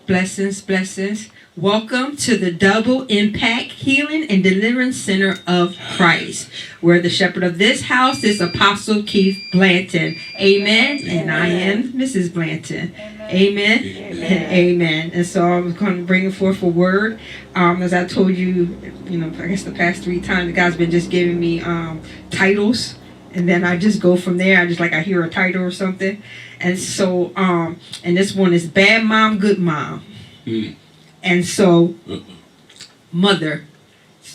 Blessings, blessings. Welcome to the Double Impact Healing and Deliverance Center of Christ, where the shepherd of this house is Apostle Keith Blanton. Amen. And I am Mrs. Blanton. Amen. And amen. And so I'm going to bring forth a word. As I told you, I guess the past 3 times, God's been just giving me titles. And then I just go from there. I hear a title or something. And so, and this one is Bad Mom, Good Mom. And so, mother,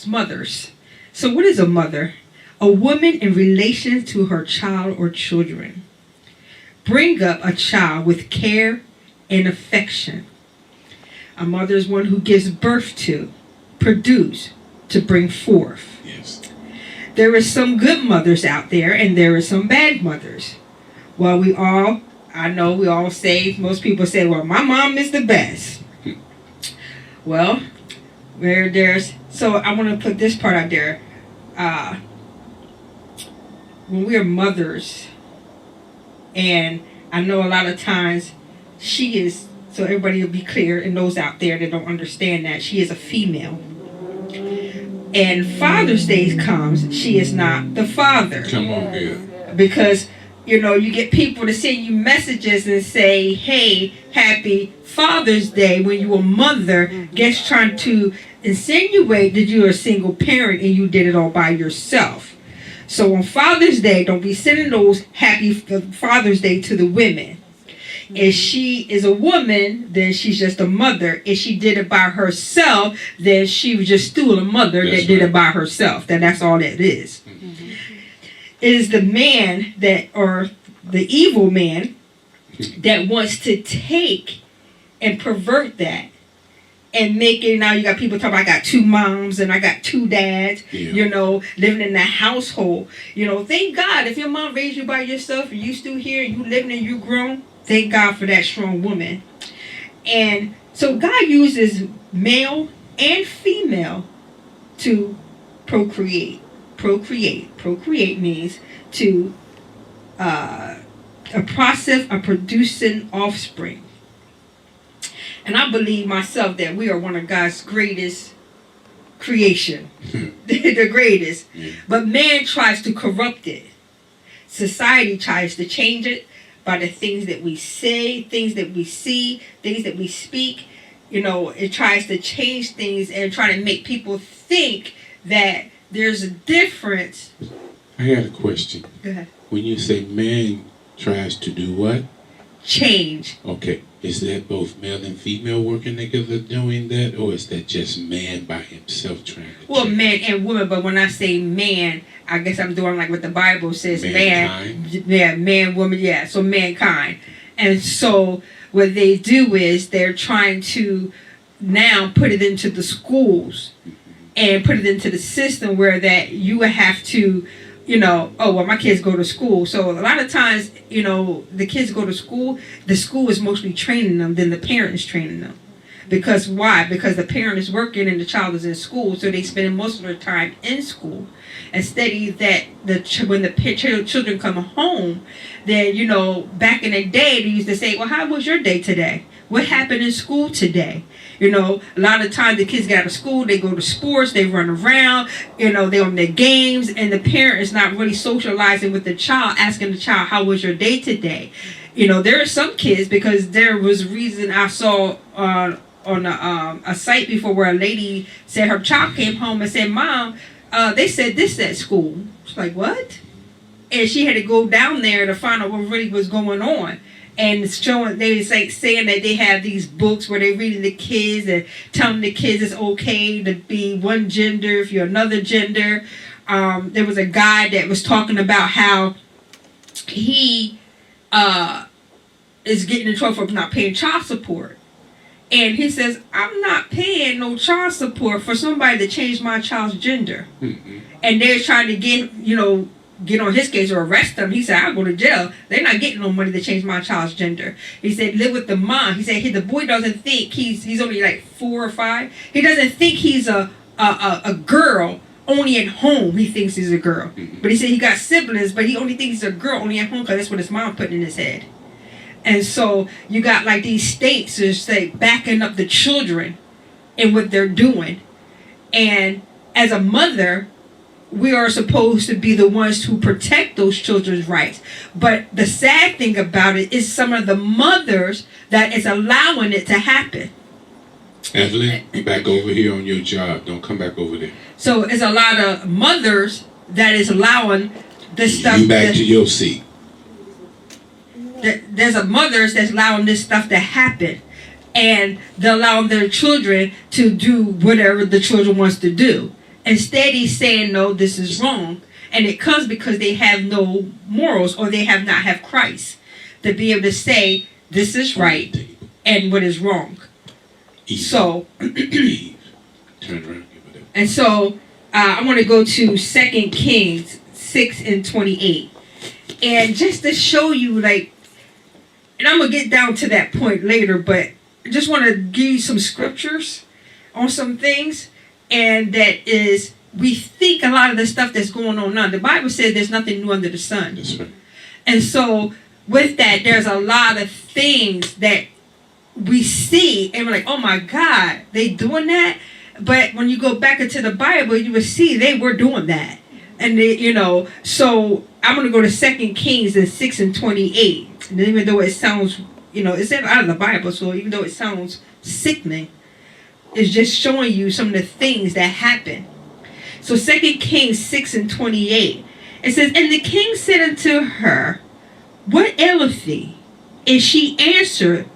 mothers. So what is a mother? A woman in relation to her child or children. Bring up a child with care and affection. A mother is one who gives birth to, produce, to bring forth. Yes. There is some good mothers out there, and there are some bad mothers. Well, we all say, most people say, well, my mom is the best. Well, so I want to put this part out there. When we are mothers, and I know a lot of times she is, so everybody will be clear, and those out there that don't understand that, she is a female. And Father's Day comes, she is not the father. Come on, girl. Because, you get people to send you messages and say, hey, happy Father's Day, when you a mother, gets trying to insinuate that you're a single parent and you did it all by yourself. So on Father's Day, don't be sending those happy Father's Day to the women. If she is a woman, then she's just a mother. If she did it by herself, then she was just still a mother that did it by herself. That's all that is. Mm-hmm. It is the man or the evil man that wants to take and pervert that and make it. Now you got people talking about, I got 2 moms and I got 2 dads, living in that household. Thank God if your mom raised you by yourself and you still here and you living and you grown. Thank God for that strong woman. And so God uses male and female to procreate. Procreate means to a process of producing offspring. And I believe myself that we are one of God's greatest creation. The greatest. But man tries to corrupt it. Society tries to change it. By the things that we say, things that we see, things that we speak. It tries to change things and try to make people think that there's a difference. I had a question. Go ahead. When you say man tries to do what? Change. Okay. Is that both male and female working together doing that? Or is that just man by himself trying to Well, change? man and woman. But when I say man, I guess I'm doing like what the Bible says. Mankind. Man, woman, yeah. So mankind. And so what they do is they're trying to now put it into the schools and put it into the system where that you would have to, my kids go to school. So a lot of times, the kids go to school, the school is mostly training them than the parent is training them. Because why? Because the parent is working and the child is in school, so they spend most of their time in school. Instead of that, when the children come home, then, back in the day, they used to say, well, how was your day today? What happened in school today? A lot of times the kids get out of school, they go to sports, they run around, they're on their games, and the parent is not really socializing with the child, asking the child, how was your day today? There are some kids, because there was a reason I saw on a site before where a lady said her child came home and said, Mom, they said this at school. She's like, what? And she had to go down there to find out what really was going on. And saying that they have these books where they're reading the kids and telling the kids it's okay to be one gender if you're another gender. There was a guy that was talking about how he is getting in trouble for not paying child support. And he says, I'm not paying no child support for somebody to change my child's gender. Mm-hmm. And they're trying to get on his case or arrest him. He said, I'll go to jail. They're not getting no money to change my child's gender. He said, live with the mom. He said, the boy doesn't think he's only like 4 or 5. He doesn't think he's a girl only at home. He thinks he's a girl. Mm-hmm. But he said he got siblings, but he only thinks he's a girl only at home because that's what his mom put in his head. And so you got like these states just like backing up the children in what they're doing. And as a mother, we are supposed to be the ones who protect those children's rights. But the sad thing about it is some of the mothers that is allowing it to happen. Evelyn, back over here on your job. Don't come back over there. So it's a lot of mothers that is allowing this stuff. You back to your seat. There's a mothers that's allowing this stuff to happen. And they're allowing their children to do whatever the children wants to do. Instead, he's saying, no, this is wrong. And it comes because they have no morals, or they have not have Christ to be able to say, this is right and what is wrong. So, turn around. And so, I want to go to 2 Kings 6:28. And just to show you, like, and I'm going to get down to that point later, but I just want to give you some scriptures on some things. And that is, we think a lot of the stuff that's going on now. The Bible says there's nothing new under the sun. That's right. And so with that, there's a lot of things that we see and we're like, oh my God, they doing that? But when you go back into the Bible, you will see they were doing that. And they, so I'm going to go to 2 Kings 6:28. And even though it sounds, it's out of the Bible, so even though it sounds sickening, is just showing you some of the things that happen. So 2 Kings 6:28. It says, and the king said unto her, what aileth thee? And she answered,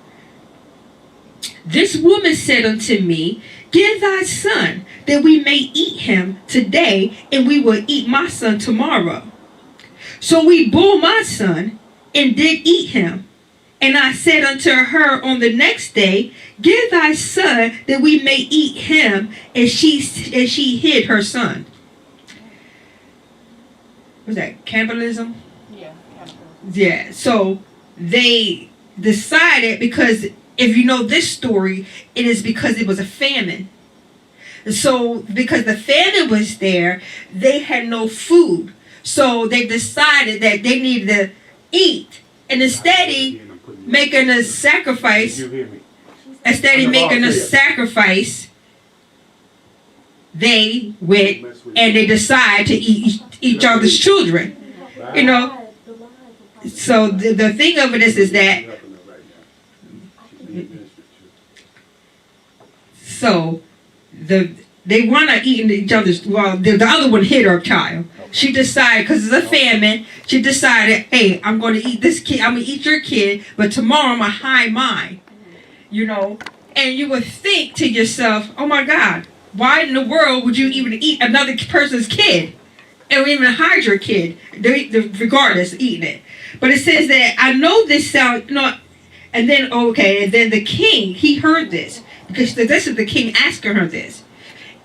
this woman said unto me, give thy son, that we may eat him today, and we will eat my son tomorrow. So we bore my son, and did eat him. And I said unto her on the next day, give thy son that we may eat him. And she hid her son. Was that cannibalism? Yeah, cannibalism. Yeah. So they decided, because if you know this story, it is because it was a famine. So because the famine was there, they had no food. So they decided that they needed to eat. And instead of making a sacrifice, they went and they decided to eat each other's children. So the thing of it is that so they want to eat each other's. Well, the other one hid her child. She decided, because it's a famine, she decided, hey, I'm going to eat this kid. I'm going to eat your kid, but tomorrow I'm going to hide mine. And you would think to yourself, oh my God, why in the world would you even eat another person's kid? And even hide your kid, regardless of eating it. But it says that, I know this sound, and then the king, he heard this. Because this is the king asking her this.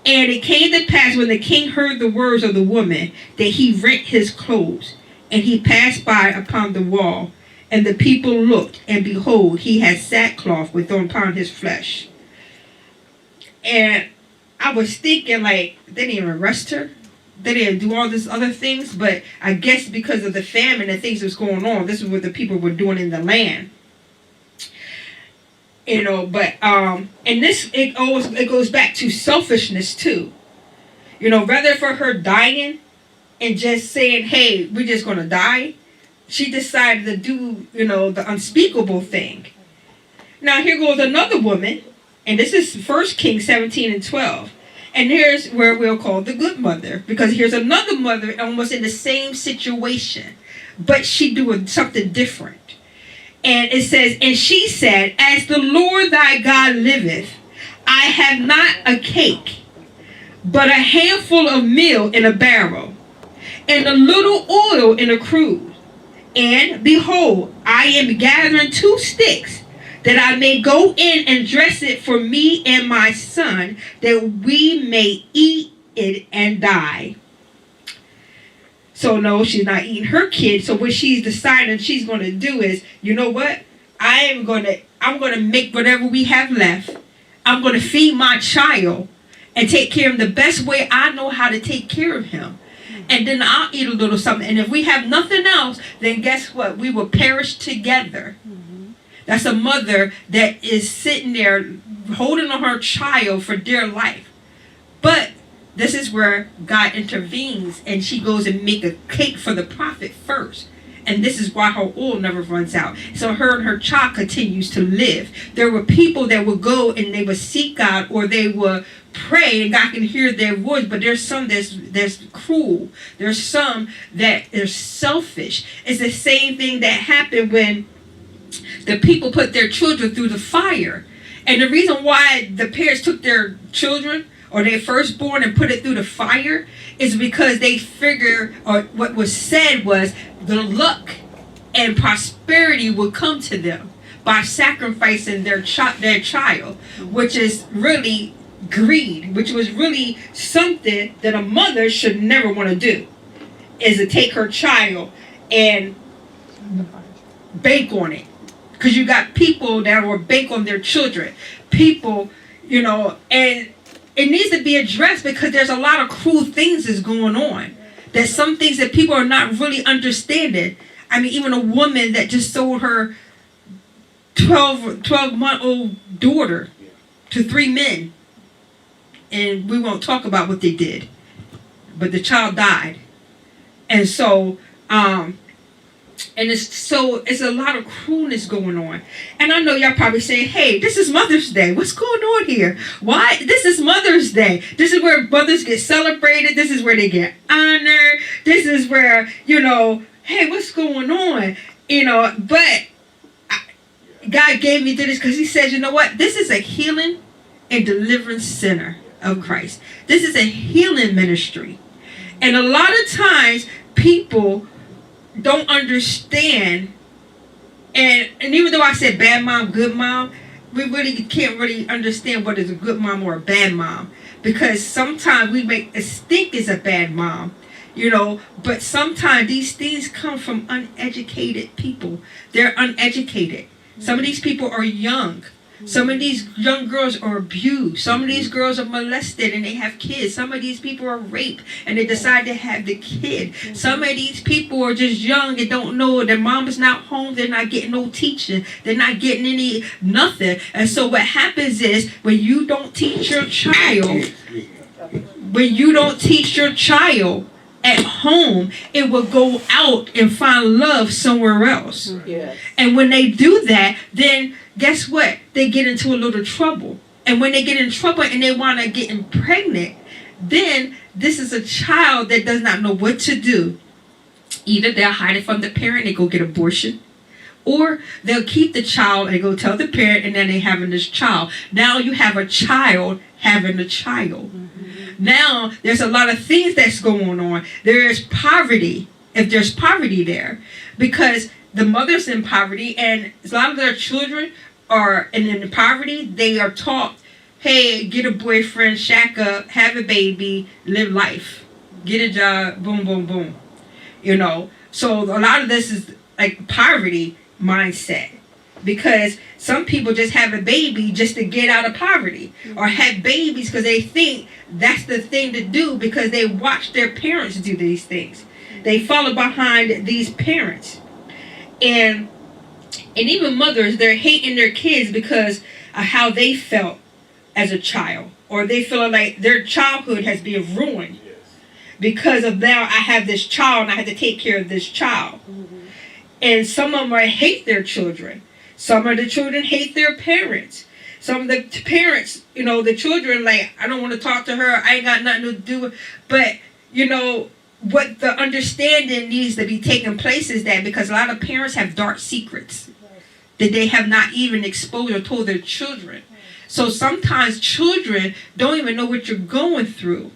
And it came to pass when the king heard the words of the woman that he rent his clothes, and he passed by upon the wall. And the people looked, and behold, he had sackcloth upon his flesh. And I was thinking, like, they didn't even arrest her. They didn't do all these other things. But I guess because of the famine and things that was going on, this is what the people were doing in the land. But and this it goes back to selfishness too. Rather for her dying and just saying, hey, we're just gonna die, she decided to do the unspeakable thing. Now here goes another woman, and this is 1 Kings 17:12. And here's where we'll call the good mother, because here's another mother almost in the same situation, but she doing something different. And it says, and she said, as the Lord thy God liveth, I have not a cake, but a handful of meal in a barrel, and a little oil in a cruse. And behold, I am gathering 2 sticks, that I may go in and dress it for me and my son, that we may eat it and die. So no, she's not eating her kid. So what she's deciding she's going to do is, you know what? I'm going to make whatever we have left. I'm going to feed my child and take care of him the best way I know how to take care of him. And then I'll eat a little something. And if we have nothing else, then guess what? We will perish together. Mm-hmm. That's a mother that is sitting there holding on her child for dear life. But this is where God intervenes, and she goes and make a cake for the prophet first. And this is why her oil never runs out. So her and her child continues to live. There were people that would go and they would seek God, or they would pray and God can hear their voice. But there's some that's cruel. There's some that are selfish. It's the same thing that happened when the people put their children through the fire. And the reason why the parents took their children or their firstborn and put it through the fire is because they figure, or what was said was, the luck and prosperity would come to them by sacrificing their child, which is really greed, which was really something that a mother should never want to do, is to take her child and bank on it. Because you got people that will bank on their children. People, and it needs to be addressed because there's a lot of cruel things that's going on. There's some things that people are not really understanding. I mean, even a woman that just sold her 12-month-old daughter to 3 men. And we won't talk about what they did. But the child died. And so, it's a lot of cruelness going on. And I know y'all probably saying, hey, this is Mother's Day. What's going on here? Why? This is Mother's Day. This is where mothers get celebrated. This is where they get honored. This is where, hey, what's going on? But God gave me this because he says, you know what? This is a healing and deliverance center of Christ. This is a healing ministry. And a lot of times people don't understand, and even though I said bad mom, good mom, we really can't really understand what is a good mom or a bad mom, because sometimes we make us think it's a bad mom, but sometimes these things come from uneducated people. They're uneducated. Some of these people are young. Some of these young girls are abused. Some of these girls are molested and they have kids. Some of these people are raped and they decide to have the kid. Some of these people are just young and don't know their mom is not home. They're not getting no teaching. They're not getting nothing. And so what happens is when you don't teach your child, at home, it will go out and find love somewhere else. Yes. And when they do that, then guess what? They get into a little trouble. And when they get in trouble and they want to get pregnant, then this is a child that does not know what to do. Either they'll hide it from the parent and go get abortion, or they'll keep the child and go tell the parent, and then they're having this child. Now you have a child having a child. Now, there's a lot of things that's going on. There is poverty, if there's poverty there, because the mother's in poverty, and a lot of their children are in poverty. They are taught, hey, get a boyfriend, shack up, have a baby, live life, get a job, boom, boom, boom. So a lot of this is like poverty mindset. Because some people just have a baby just to get out of poverty, or have babies because they think that's the thing to do because they watch their parents do these things. They follow behind these parents. And even mothers, they're hating their kids because of how they felt as a child, or they feel like their childhood has been ruined because of now I have this child and I have to take care of this child. And some of them hate their children. Some of the children hate their parents. Some of the parents, the children, like, I don't want to talk to her. I ain't got nothing to do with. But, what the understanding needs to be taking place is that because a lot of parents have dark secrets that they have not even exposed or told their children. So sometimes children don't even know what you're going through.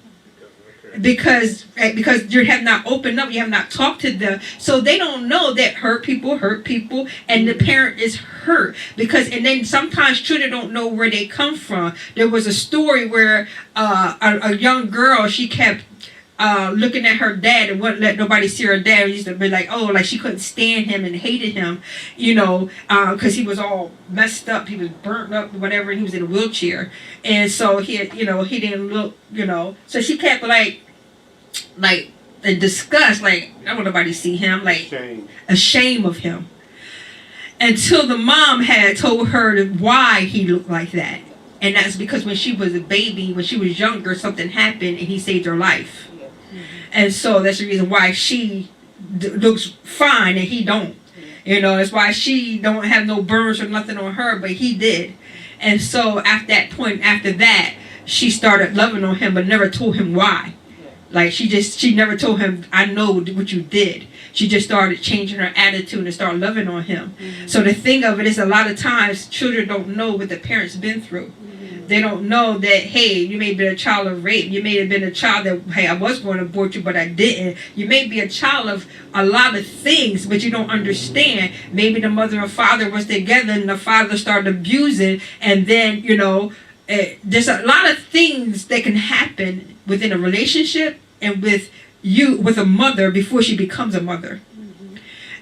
Because you have not opened up, you have not talked to them, so they don't know that hurt people, and the parent is hurt. And then sometimes children don't know where they come from. There was a story where a young girl, she kept looking at her dad and wouldn't let nobody see her dad. Used to be like, she couldn't stand him and hated him, because he was all messed up. He was burnt up, whatever, and he was in a wheelchair. And so he didn't look, so she kept like in disgust, like, I don't want nobody to see him, like, ashamed of him. until the mom had told her why he looked like that. And that's because when she was a baby, when she was younger, something happened and he saved her life. And so that's the reason why she looks fine and he don't. You know, that's why she don't have no burns or nothing on her, but he did. And so at that point, after that, she started loving on him, but never told him why. Like she never told him, I know what you did. She just started changing her attitude and started loving on him. So the thing of it is, a lot of times children don't know what the parents been through. They don't know that, hey, you may be a child of rape. You may have been a child that, hey, I was going to abort you, but I didn't. You may be a child of a lot of things, but you don't understand. Maybe the mother and father was together and the father started abusing. And then, you know, there's a lot of things that can happen within a relationship and with a mother before she becomes a mother.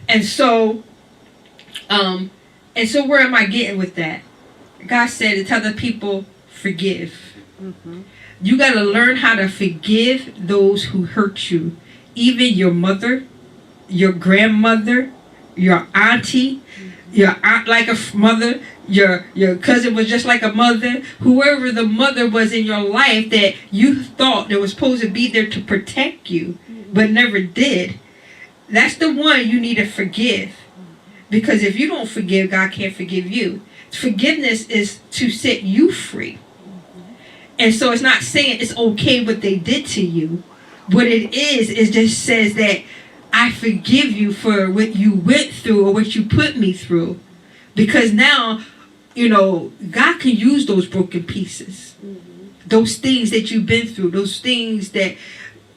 And so where am I getting with that? God said to tell the people, forgive. You got to learn how to forgive those who hurt you. Even your mother, your grandmother, your auntie, your aunt like a mother, your cousin was just like a mother. Whoever the mother was in your life that you thought that was supposed to be there to protect you, but never did. That's the one you need to forgive. Because if you don't forgive, God can't forgive you. Forgiveness is to set you free. And so it's not saying it's okay what they did to you. What it is just says that I forgive you for what you went through or what you put me through. Because now, you know, God can use those broken pieces. Those things that you've been through, those things that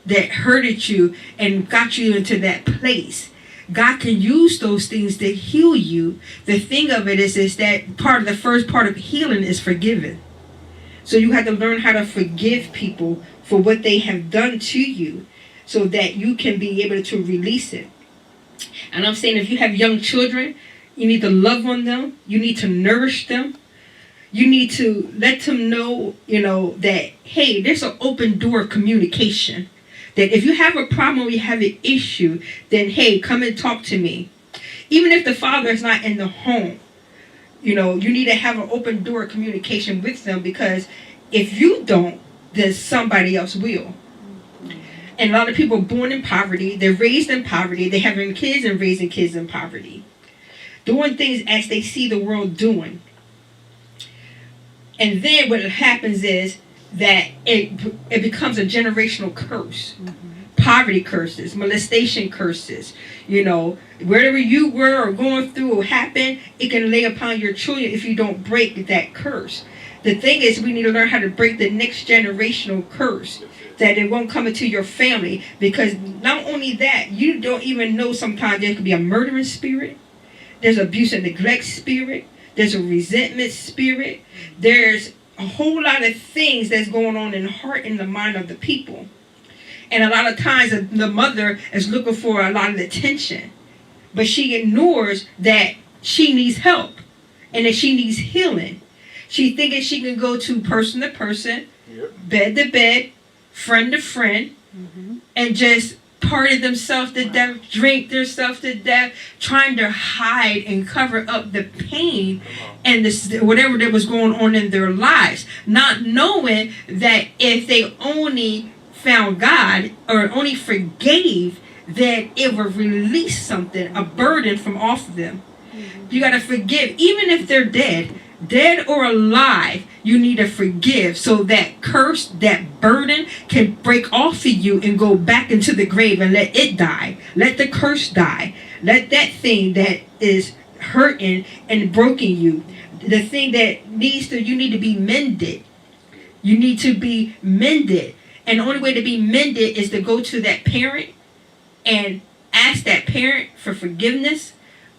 hurted you and got you into that place. God can use those things to heal you. The thing of it is that the first part of healing is forgiving. So you have to learn how to forgive people for what they have done to you so that you can be able to release it. And I'm saying if you have young children, you need to love on them. You need to nourish them. You need to let them know, you know, that, hey, there's an open door of communication. That if you have a problem or you have an issue, then, hey, come and talk to me. Even if the father is not in the home, you know, you need to have an open door of communication with them, because if you don't, then somebody else will. And a lot of people are born in poverty. They're raised in poverty. They're having kids and raising kids in poverty. Doing things as they see the world doing. And then what happens is that it becomes a generational curse. Poverty curses, molestation curses. You know, wherever you were or going through or happened, it can lay upon your children if you don't break that curse. The thing is, we need to learn how to break the next generational curse, that it won't come into your family. Because not only that, you don't even know sometimes there could be a murdering spirit. There's abuse and neglect spirit. There's a resentment spirit. There's a whole lot of things that's going on in the heart and the mind of the people. And a lot of times the mother is looking for a lot of attention. But she ignores that she needs help and that she needs healing. She thinking she can go to person, bed to bed, friend to friend, and just party themselves to death, drink themselves to death, trying to hide and cover up the pain and whatever that was going on in their lives, not knowing that if they only found God or only forgave, that it would release something, a burden from off of them. You got to forgive, even if they're dead or alive. You need to forgive so that curse, that burden can break off of you and go back into the grave and let it die. Let the curse die. Let that thing that is hurting and broken you, the thing that you need to be mended. You need to be mended. And the only way to be mended is to go to that parent and ask that parent for forgiveness,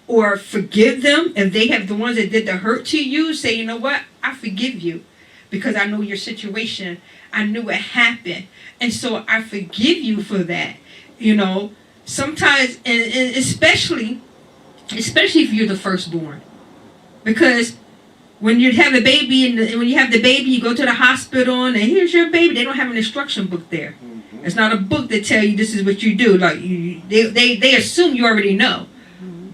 or forgive them if they have the ones that did the hurt to you. Say, you know what? I forgive you because I know your situation. I knew it happened. And so I forgive you for that. You know, sometimes, and especially if you're the firstborn. Because when you have a baby, and when you have the baby, you go to the hospital and here's your baby. They don't have an instruction book there. It's not a book that tell you this is what you do. Like they assume you already know.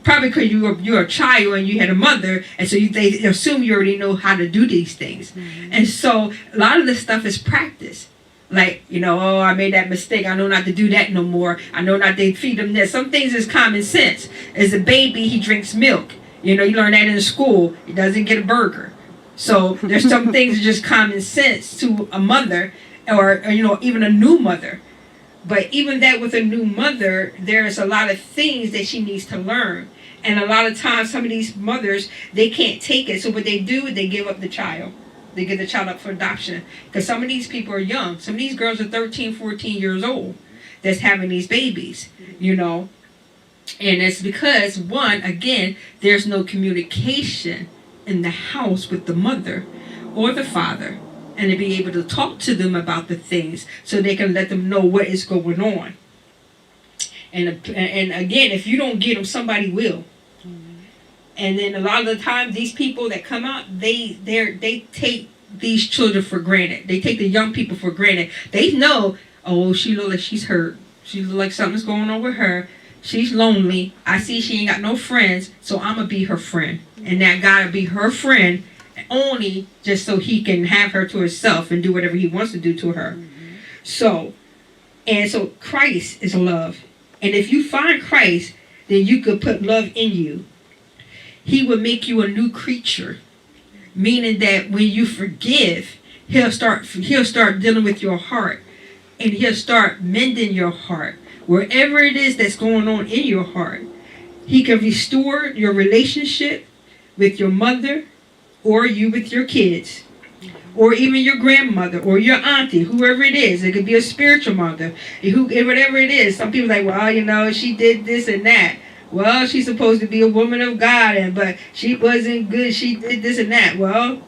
probably because you're a child and you had a mother, and so they assume you already know how to do these things. And so a lot of this stuff is practice. Like, oh, I made that mistake. I know not to do that no more. I know not to feed them this. Some things is common sense. As a baby, he drinks milk. You learn that in school. He doesn't get a burger. So there's some things that just common sense to a mother, or even a new mother. But even that, with a new mother, there's a lot of things that she needs to learn. And a lot of times, some of these mothers, they can't take it. So what they do is they give up the child. They get the child up for adoption. Because some of these people are young. Some of these girls are 13, 14 years old that's having these babies, And it's because, one, again, there's no communication in the house with the mother or the father. And to be able to talk to them about the things so they can let them know what is going on. And again, if you don't get them, somebody will. And then a lot of the time, these people that come out, they take these children for granted. They take the young people for granted. They know, oh, she look like she's hurt. She look like something's going on with her. She's lonely. I see she ain't got no friends, so I'm going to be her friend. And that got to be her friend only just so he can have her to himself and do whatever he wants to do to her. So Christ is love. And if you find Christ, then you could put love in you. He will make you a new creature, meaning that when you forgive, he'll start dealing with your heart, and he'll start mending your heart. Wherever it is that's going on in your heart, he can restore your relationship with your mother, or you with your kids, or even your grandmother, or your auntie, whoever it is. It could be a spiritual mother, whatever it is. Some people are like, well, she did this and that. Well, she's supposed to be a woman of God, but she wasn't good. She did this and that. Well,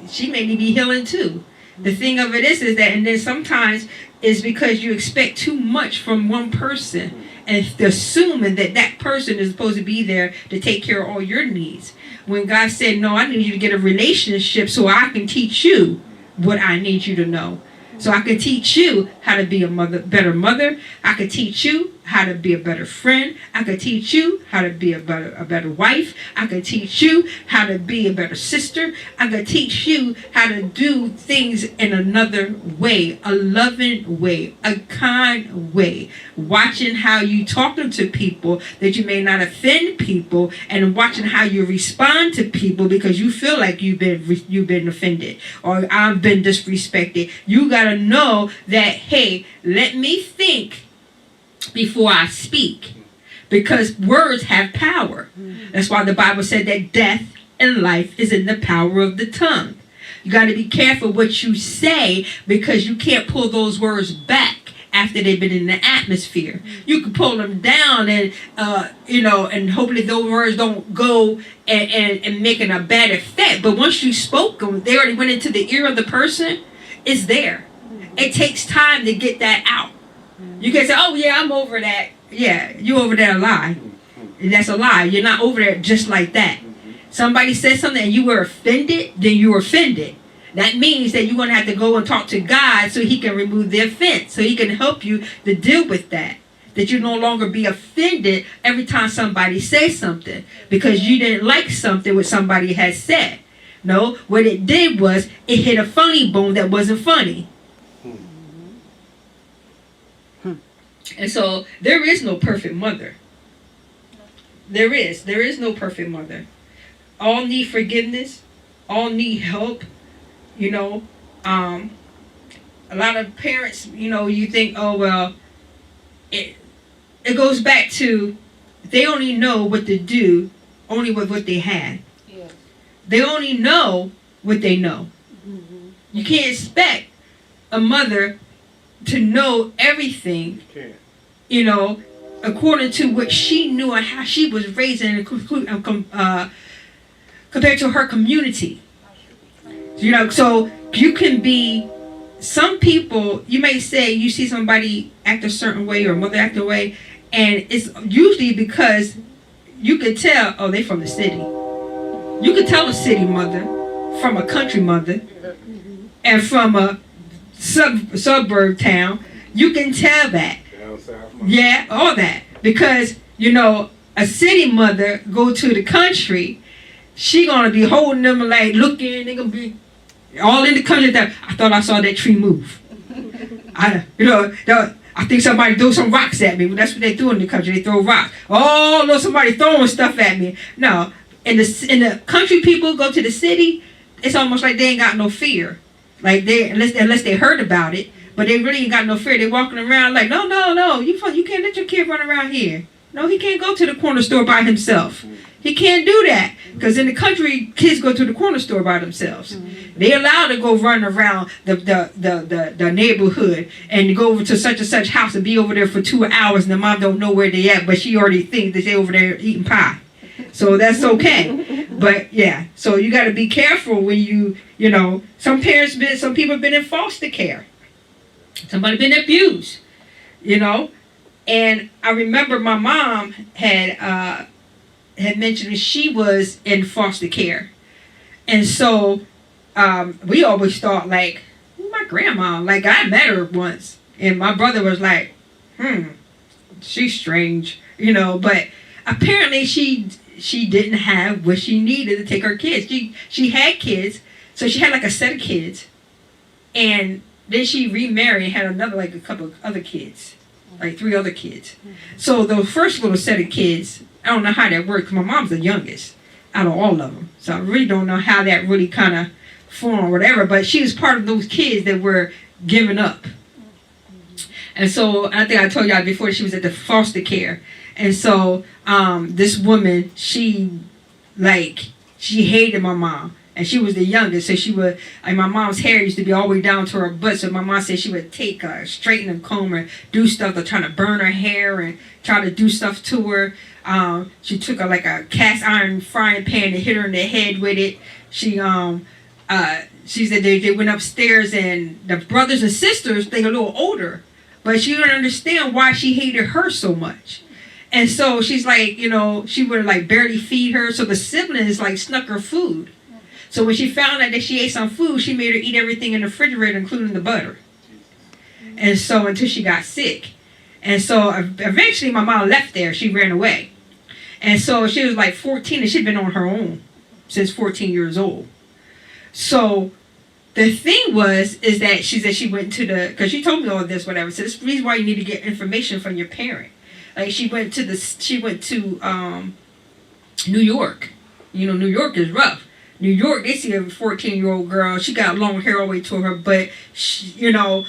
she may need to be healing too. The thing of it is that, and then sometimes it's because you expect too much from one person and assuming that person is supposed to be there to take care of all your needs. When God said, no, I need you to get a relationship so I can teach you what I need you to know. So I can teach you how to be a better mother. I can teach you how to be a better friend. I can teach you how to be a better wife. I can teach you how to be a better sister. I can teach you how to do things in another way, a loving way, a kind way. Watching how you talk to people that you may not offend people, and watching how you respond to people because you feel like you've been offended or I've been disrespected. You got to know that, hey, let me think before I speak, because words have power. That's why the Bible said that death and life is in the power of the tongue. You got to be careful what you say, because you can't pull those words back after they've been in the atmosphere. You can pull them down and and hopefully those words don't go and making a bad effect. But once you spoke them, they already went into the ear of the person. It's there. It takes time to get that out. You can say, oh yeah, I'm over that. Yeah, you over there a lie. And that's a lie. You're not over there just like that. Somebody said something and you were offended, then you were offended. That means that you're going to have to go and talk to God so he can remove the offense, so he can help you to deal with that. That you no longer be offended every time somebody says something because you didn't like something what somebody has said. No, what it did was it hit a funny bone that wasn't funny. And so there is no perfect mother. There is no perfect mother. All need forgiveness. All need help. A lot of parents, you think, oh, well, it goes back to they only know what to do only with what they had. Yeah. They only know what they know. Mm-hmm. You can't expect a mother to know everything, according to what she knew and how she was raised in, compared to her community. So you can be, some people, you may say you see somebody act a certain way or a mother act a way, and it's usually because you could tell, oh, they from the city. You could tell a city mother from a country mother and from a suburb town. You can tell that. Yeah, all that. Because, a a city mother go to the country, she gonna be holding them like looking. They gonna be all in the country. That I thought I saw that tree move. I think somebody threw some rocks at me. That's what they do in the country. They throw rocks. Oh, look, somebody throwing stuff at me. No, in the country, people go to the city. It's almost like they ain't got no fear. Like unless they heard about it, but they really ain't got no fear. They walking around like, no, you can't let your kid run around here. No, he can't go to the corner store by himself. He can't do that because in the country, kids go to the corner store by themselves. They allowed to go run around the neighborhood and go over to such and such house and be over there for 2 hours, and the mom don't know where they at, but she already thinks that they over there eating pie. So that's okay. But yeah, so you got to be careful when you know, some people have been in foster care. Somebody been abused, you know. And I remember my mom had mentioned that she was in foster care. And so we always thought like, my grandma, like I met her once. And my brother was like, she's strange, you know. But apparently she didn't have what she needed to take her kids. She had kids, so she had like a set of kids. And then she remarried and had another, like a couple of other kids. Like 3 other kids. So the first little set of kids, I don't know how that works. My mom's the youngest out of all of them. So I really don't know how that really kind of formed or whatever. But she was part of those kids that were given up. And so I think I told y'all before, she was at the foster care. And so this woman, she hated my mom. And she was the youngest, so she would, like my mom's hair used to be all the way down to her butt, so my mom said she would take a straighten and comb her, do stuff to try to burn her hair and try to do stuff to her. She took a cast iron frying pan and hit her in the head with it. She said they went upstairs and the brothers and sisters, they were a little older, but she didn't understand why she hated her so much. And so she's like, you know, she would like barely feed her, so the siblings like snuck her food. So when she found out that she ate some food, she made her eat everything in the refrigerator, including the butter. And so until she got sick. And so eventually my mom left there. She ran away. And so she was like 14 and she'd been on her own since 14 years old. So the thing is that she said she went to because she told me all this, whatever. So this is the reason why you need to get information from your parent. Like she went to New York. You know, New York is rough. New York, they see a 14-year-old girl. She got long hair all the way to her, but she's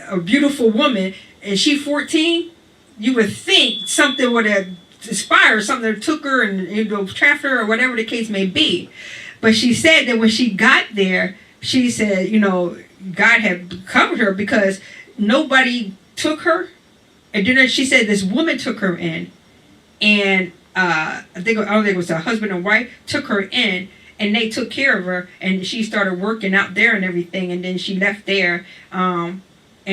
a beautiful woman, and she 14. You would think something would have inspired, something that took her and trapped her, or whatever the case may be. But she said that when she got there, she said, you know, God had covered her because nobody took her, and then she said this woman took her in, and I don't think it was a husband and wife, took her in and they took care of her and she started working out there and everything, and then she left there and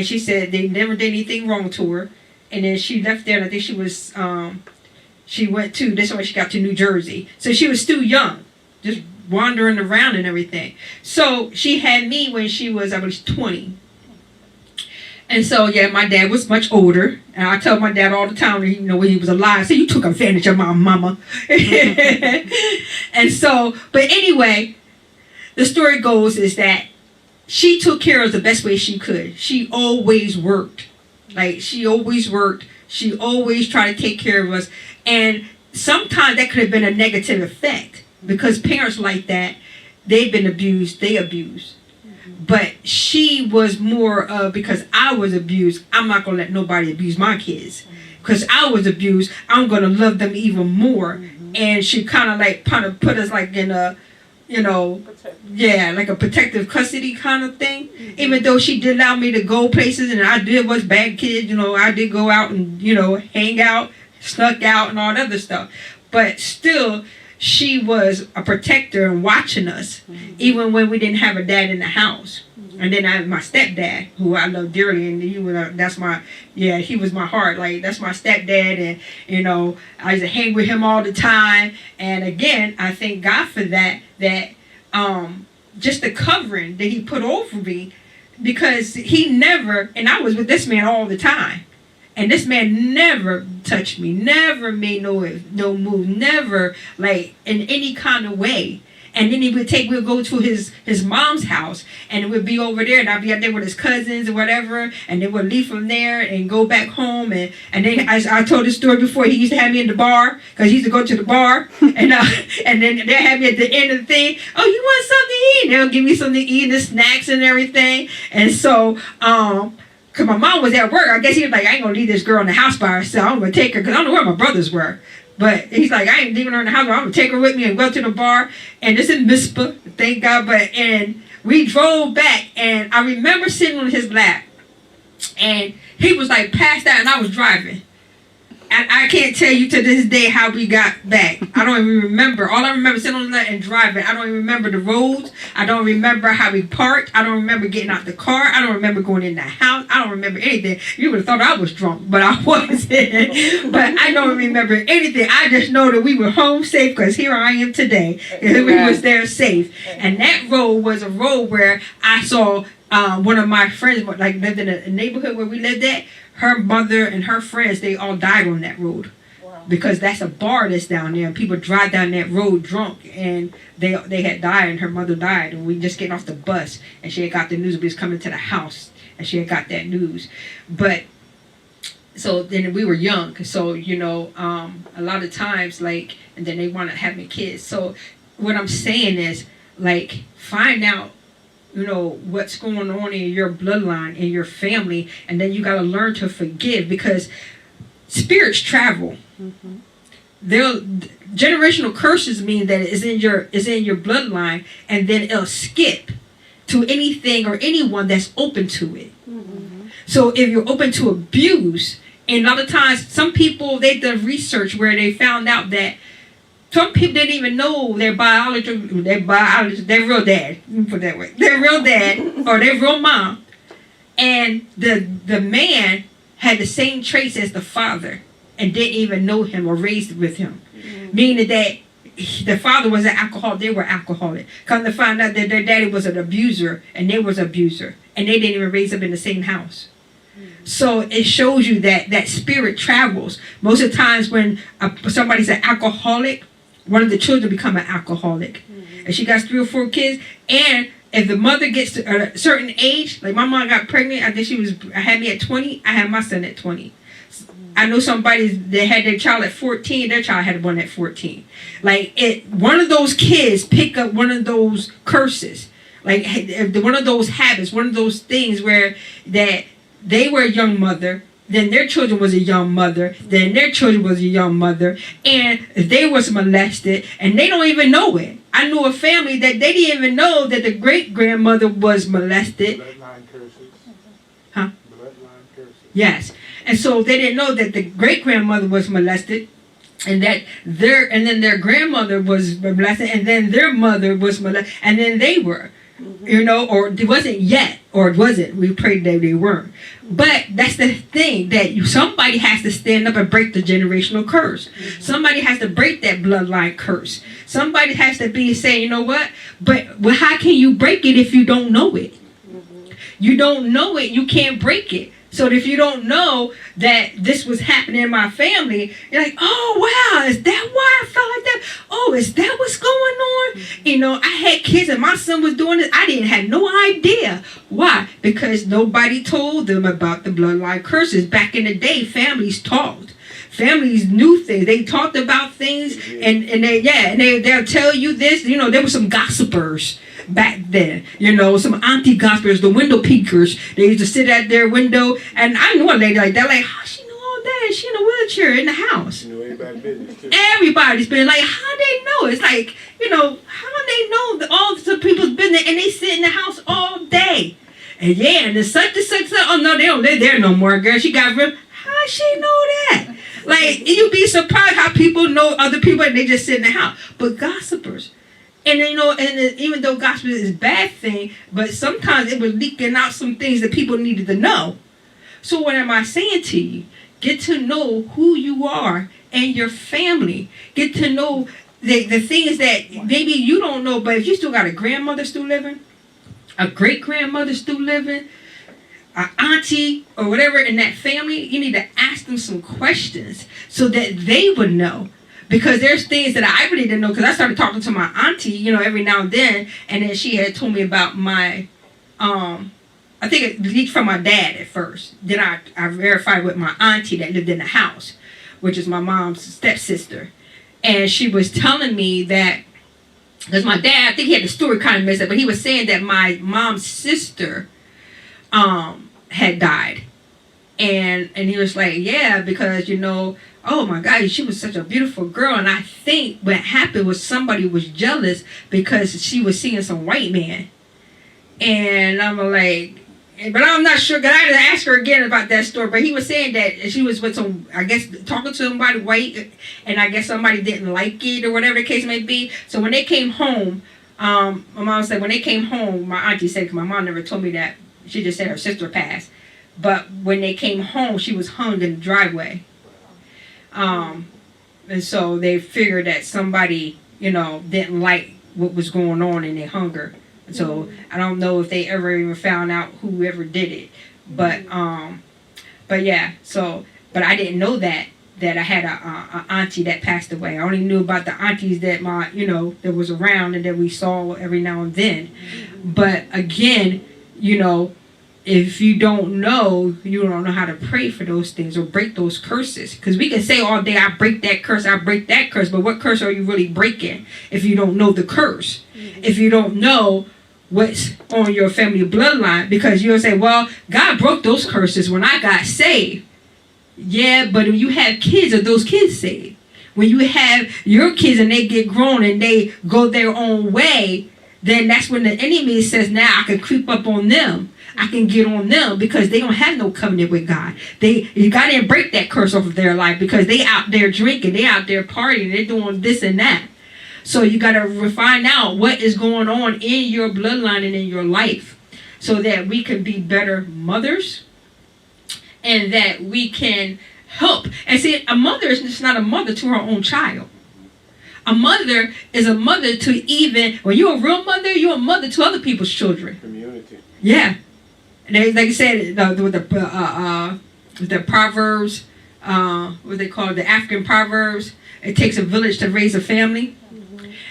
she said they never did anything wrong to her, and then she left there and I think she went to, this is when she got to New Jersey, so she was still young, just wandering around and everything. So she had me when she was, I believe, 20. And so, yeah, my dad was much older. And I tell my dad all the time, you know, when he was alive, say, you took advantage of my mama. And so, but anyway, the story goes is that she took care of us the best way she could. She always worked. Like, she always worked. She always tried to take care of us. And sometimes that could have been a negative effect because parents like that, they've been abused, they abuse. But she was more because I was abused, I'm not going to let nobody abuse my kids. Because I was abused, I'm going to love them even more. And she kind of put us like in a, you know, like a protective custody kind of thing. Even though she did allow me to go places and I did was bad kid, you know, I did go out and, you know, hang out, snuck out and all that other stuff. But still, she was a protector and watching us, even when we didn't have a dad in the house. And then I had my stepdad, who I love dearly, and he was my heart. Like, that's my stepdad, and, you know, I used to hang with him all the time. And again, I thank God for that just the covering that he put over me, because he never, and I was with this man all the time. And this man never touched me, never made no move, never like in any kind of way. And then we'd go to his mom's house, and it would be over there, and I'd be out there with his cousins or whatever, and then we'd leave from there and go back home. And then I told this story before. He used to have me in the bar, because he used to go to the bar, and then they'd have me at the end of the thing. Oh, you want something to eat? And they'll give me something to eat, the snacks and everything. And so, because my mom was at work, I guess he was like, I ain't going to leave this girl in the house by herself. I'm going to take her, because I don't know where my brothers were. But he's like, I ain't leaving her in the house. I'm going to take her with me and go to the bar. And this is Mizpah, thank God. And we drove back, and I remember sitting on his lap. And he was like passed out, and I was driving. And I can't tell you to this day how we got back. I don't even remember. All I remember is sitting on that and driving. I don't even remember the roads. I don't remember how we parked. I don't remember getting out the car. I don't remember going in the house. I don't remember anything. You would have thought I was drunk, but I wasn't. But I don't remember anything. I just know that we were home safe, because here I am today. We was there safe. And that road was a road where I saw one of my friends, like, lived in a neighborhood where we lived at. Her mother and her friends, they all died on that road. Wow. Because that's a bar that's down there, and people drive down that road drunk, and they had died, and her mother died, and we just getting off the bus, and she had got the news. We was coming to the house, and she had got that news. But so then we were young, so a lot of times, like, and then they want to have me kids. So what I'm saying is, like, find out what's going on in your bloodline, in your family, and then you got to learn to forgive, because spirits travel. Generational curses mean that it's in your bloodline, and then it'll skip to anything or anyone that's open to it. So if you're open to abuse, and a lot of times some people, they did research where they found out that some people didn't even know their real dad. Let me put it that way. Their real dad or their real mom. And the man had the same traits as the father and didn't even know him or raised with him. Meaning that the father was an alcoholic, they were alcoholic. Come to find out that their daddy was an abuser and they was an abuser. And they didn't even raise up in the same house. So it shows you that spirit travels. Most of the times when somebody's an alcoholic, one of the children become an alcoholic. And she got 3 or 4 kids. And if the mother gets to a certain age, like my mom got pregnant, I think had me at 20, I had my son at 20. I know somebody that had their child at 14, their child had one at 14. Like, one of those kids pick up one of those curses. Like, one of those habits, one of those things where that they were a young mother, then their children was a young mother, then their children was a young mother, and they was molested, and they don't even know it. I knew a family that they didn't even know that the great-grandmother was molested. Bloodline curses. Huh? Bloodline curses. Yes. And so they didn't know that the great-grandmother was molested, and then their grandmother was molested, and then their mother was molested, and then they were. Or it wasn't yet, or it wasn't. We prayed that they weren't. But that's the thing, that somebody has to stand up and break the generational curse. Somebody has to break that bloodline curse. Somebody has to say, you know what? But how can you break it if you don't know it? You don't know it, you can't break it. So if you don't know that this was happening in my family, you're like, oh, wow, is that why I felt like that? Oh, is that what's going on? I had kids and my son was doing this. I didn't have no idea. Why? Because nobody told them about the bloodline curses. Back in the day, families talked. Families knew things. They talked about things, and they'll tell you this. There were some gossipers back then, some auntie gossipers, the window peekers. They used to sit at their window, and I knew a lady like that. Like, how she know all that? She in a wheelchair in the house. Everybody's business too. Everybody's been like, how they know? It's like, how they know all the people's business, and they sit in the house all day. And and the such and such. Oh no, they don't live there no more, girl. She got rid. How she know that? Like, you'd be surprised how people know other people and they just sit in the house. But gossipers. And even though gossip is a bad thing, but sometimes it was leaking out some things that people needed to know. So what am I saying to you? Get to know who you are and your family. Get to know the things that maybe you don't know, but if you still got a grandmother still living, a great-grandmother still living, an auntie or whatever in that family, you need to ask them some questions so that they would know. Because there's things that I really didn't know, because I started talking to my auntie, you know, every now and then then she had told me about my, I think it leaked from my dad at first. Then I verified with my auntie that lived in the house, which is my mom's stepsister. And she was telling me that, because my dad, I think he had the story kind of messed up, but he was saying that my mom's sister had died. And he was like, yeah, because, you know, oh my God, she was such a beautiful girl. And I think what happened was somebody was jealous because she was seeing some white man. And I'm like, but I'm not sure, because I had to ask her again about that story. But he was saying that she was with some, I guess, talking to somebody white, and I guess somebody didn't like it or whatever the case may be. So when they came home, my mom said when they came home, my auntie said, because my mom never told me that. She just said her sister passed. But when they came home, she was hung in the driveway. And so they figured that somebody, you know, didn't like what was going on and they hung her. So I don't know if they ever even found out whoever did it. But yeah, so, but I didn't know that I had a auntie that passed away. I only knew about the aunties that that was around and that we saw every now and then. But again, you know, if you don't know, you don't know how to pray for those things or break those curses. Because we can say all day, I break that curse, I break that curse. But what curse are you really breaking if you don't know the curse? If you don't know what's on your family bloodline? Because you'll say, well, God broke those curses when I got saved. Yeah, but when you have kids, are those kids saved? When you have your kids and they get grown and they go their own way, then that's when the enemy says, now I can creep up on them. I can get on them because they don't have no covenant with God. You got to break that curse off of their life because they out there drinking, they out there partying, they're doing this and that. So you got to find out what is going on in your bloodline and in your life so that we can be better mothers and that we can help. And see, a mother is just not a mother to her own child. A mother is a mother to even, when you're a real mother, you're a mother to other people's children. Community. Yeah. And they, like I said, with the Proverbs, what they call it, the African Proverbs, it takes a village to raise a family.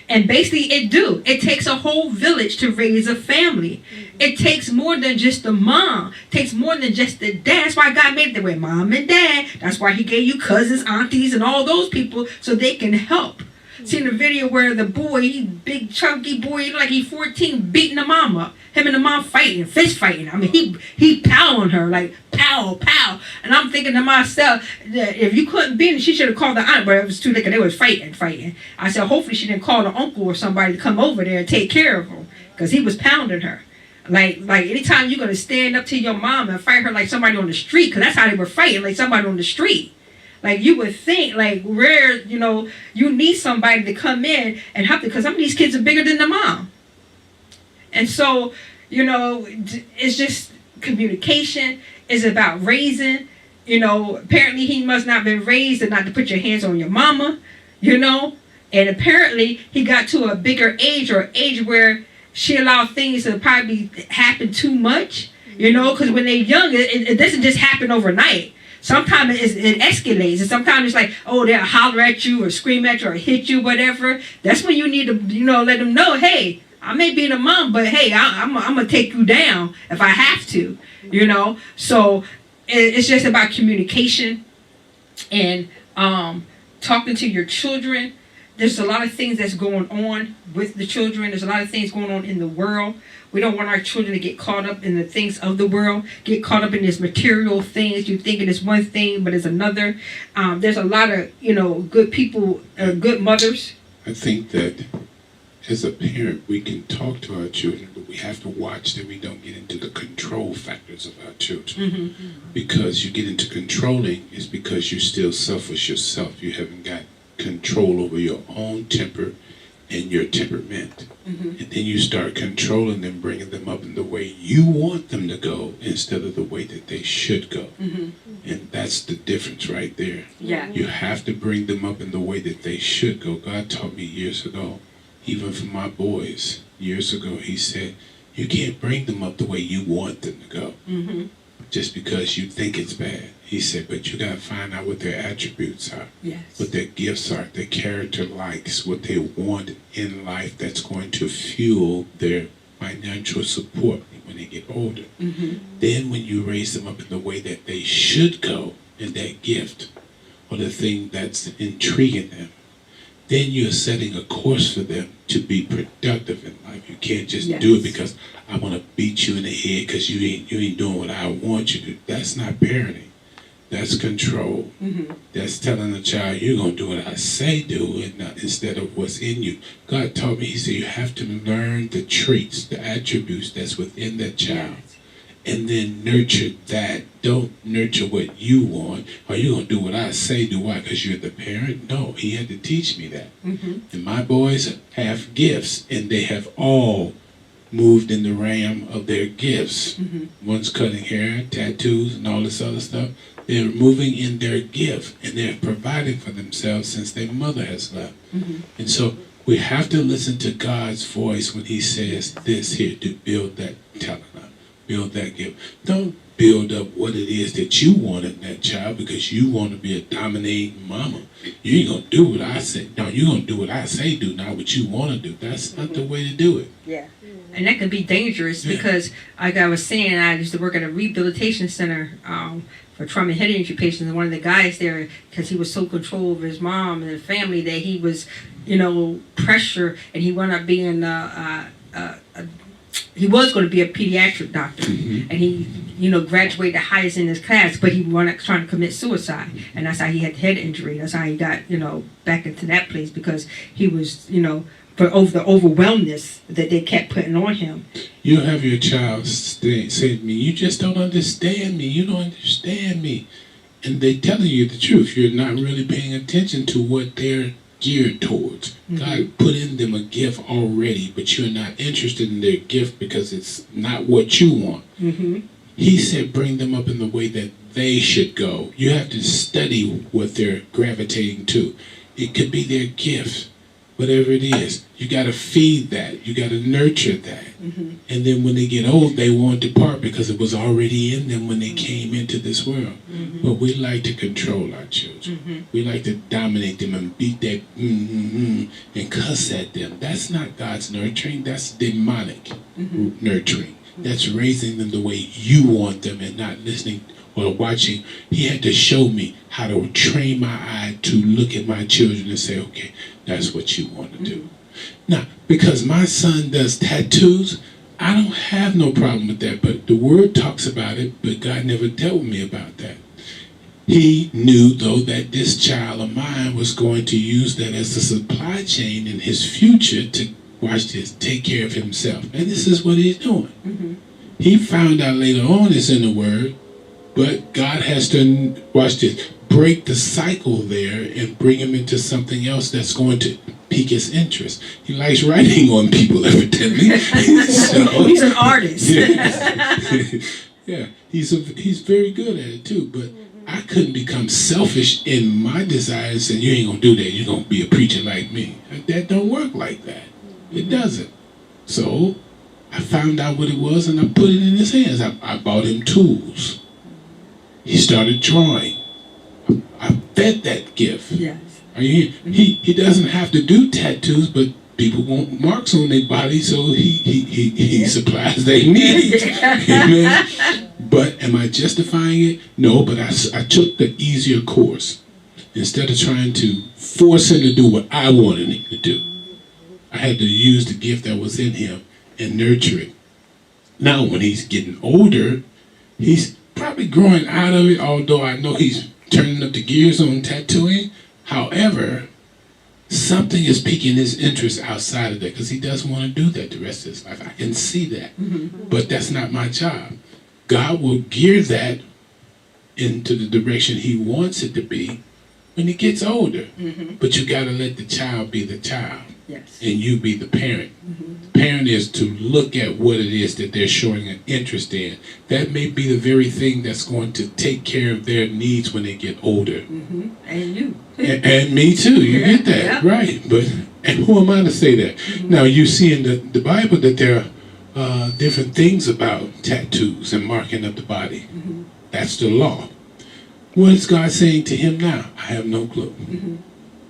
And basically it takes a whole village to raise a family. It takes more than just the mom. It takes more than just the dad. That's why God made it that way, mom and dad. That's why he gave you cousins, aunties, and all those people so they can help. Seen a video where the boy, he big chunky boy, like he 14, beating the mom up. Him and the mom fighting, fist fighting. I mean, he pow on her, like pow, pow. And I'm thinking to myself, that if you couldn't beat him, she should have called the aunt, but it was too late because they was fighting. I said, hopefully she didn't call the uncle or somebody to come over there and take care of him because he was pounding her. Like anytime you're going to stand up to your mom and fight her like somebody on the street, because that's how they were fighting, like somebody on the street. Like you would think, like rare, you need somebody to come in and help, because some of these kids are bigger than the mom. And so, it's just communication. It's about raising. Apparently he must not have been raised and not to put your hands on your mama, And apparently he got to a bigger age, or age where she allowed things to probably happen too much, because when they're young, it doesn't just happen overnight. Sometimes it escalates, and sometimes it's like, oh, they'll holler at you or scream at you or hit you, whatever. That's when you need to, let them know, hey, I may be the mom, but hey, I'm going to take you down if I have to, So it's just about communication and talking to your children. There's a lot of things that's going on with the children. There's a lot of things going on in the world. We don't want our children to get caught up in the things of the world, get caught up in this material things. You think it is one thing, but it's another. There's a lot of, good people, good mothers. I think that as a parent, we can talk to our children, but we have to watch that we don't get into the control factors of our children. Mm-hmm. Because you get into controlling, it's because you're still selfish yourself. You haven't got control over your own temper and your temperament. Mm-hmm. And then you start controlling them, bringing them up in the way you want them to go instead of the way that they should go. Mm-hmm. And that's the difference right there. Yeah. You have to bring them up in the way that they should go. God taught me years ago, even for my boys, years ago, he said, you can't bring them up the way you want them to go. Mm-hmm. just because you think it's bad. He said, but you got to find out what their attributes are, Yes. what their gifts are, their character likes, what they want in life that's going to fuel their financial support when they get older. Then when you raise them up in the way that they should go in that gift or the thing that's intriguing them, then you're setting a course for them to be productive in life. You can't just do it because I want to beat you in the head because you ain't doing what I want you to do. That's not parenting. That's control. That's telling the child, you're going to do what I say do and not instead of what's in you. God taught me, he said, you have to learn the traits, the attributes that's within that child. And then nurture that. Don't nurture what you want. Or you're going to do what I say do. Why? Because you're the parent? No, he had to teach me that. And my boys have gifts, and they have all moved in the realm of their gifts. One's cutting hair, tattoos, and all this other stuff. They're moving in their gift, and they're providing for themselves since their mother has left. And so we have to listen to God's voice when he says this here, to build that talent up, build that gift. Don't build up what it is that you want in that child because you want to be a dominating mama. You ain't going to do what I say. No, you're going to do what I say do, not what you want to do. That's not the way to do it. Yeah. And that can be dangerous because, like I was saying, I used to work at a rehabilitation center for trauma and head injury patients. And one of the guys there, because he was so control over his mom and the family, that he was, pressure, and he wound up being he was going to be a pediatric doctor, and he, graduated the highest in his class, but he wound up trying to commit suicide, and that's how he had head injury. That's how he got, back into that place because he was, for over the overwhelmness that they kept putting on him. You'll have your child say to me, you just don't understand me. You don't understand me. And they telling you the truth. You're not really paying attention to what they're geared towards. God put in them a gift already, but you're not interested in their gift because it's not what you want. He said bring them up in the way that they should go. You have to study what they're gravitating to. It could be their gift, whatever it is. You got to feed that. You got to nurture that. And then when they get old, they won't depart because it was already in them when they came into this world. But we like to control our children. We like to dominate them and beat that and cuss at them. That's not God's nurturing. That's demonic nurturing. That's raising them the way you want them and not listening or watching. He had to show me how to train my eye to look at my children and say, okay, that's what you want to do. Now, because my son does tattoos, I don't have no problem with that, but the word talks about it, but God never dealt with me about that. He knew, though, that this child of mine was going to use that as a supply chain in his future to, watch this, take care of himself. And this is what he's doing. He found out later on it's in the word, but God has to, watch this, break the cycle there and bring him into something else that's going to pique his interest. He likes writing on people, evidently. So, he's an artist. Yeah, he's very good at it too, but I couldn't become selfish in my desires and you ain't gonna do that, you're gonna be a preacher like me. That don't work like that. It doesn't. So I found out what it was and I put it in his hands. I bought him tools. He started drawing. I fed that gift. Yes. Are you hearing? He doesn't have to do tattoos, but people want marks on their body, so he supplies their needs. Amen. But am I justifying it? No, but I took the easier course. Instead of trying to force him to do what I wanted him to do, I had to use the gift that was in him and nurture it. Now, when he's getting older, he's probably growing out of it, although I know he's turning up the gears on tattooing. However, something is piquing his interest outside of that because he doesn't want to do that the rest of his life. I can see that. But that's not my job. God will gear that into the direction he wants it to be when he gets older. But you got to let the child be the child. Yes. And you be the parent. The parent is to look at what it is that they're showing an interest in. That may be the very thing that's going to take care of their needs when they get older. And you. And me too. You get that, right? But and who am I to say that? Now you see in the Bible that there different things about tattoos and marking of the body. That's the law. What is God saying to him now? I have no clue.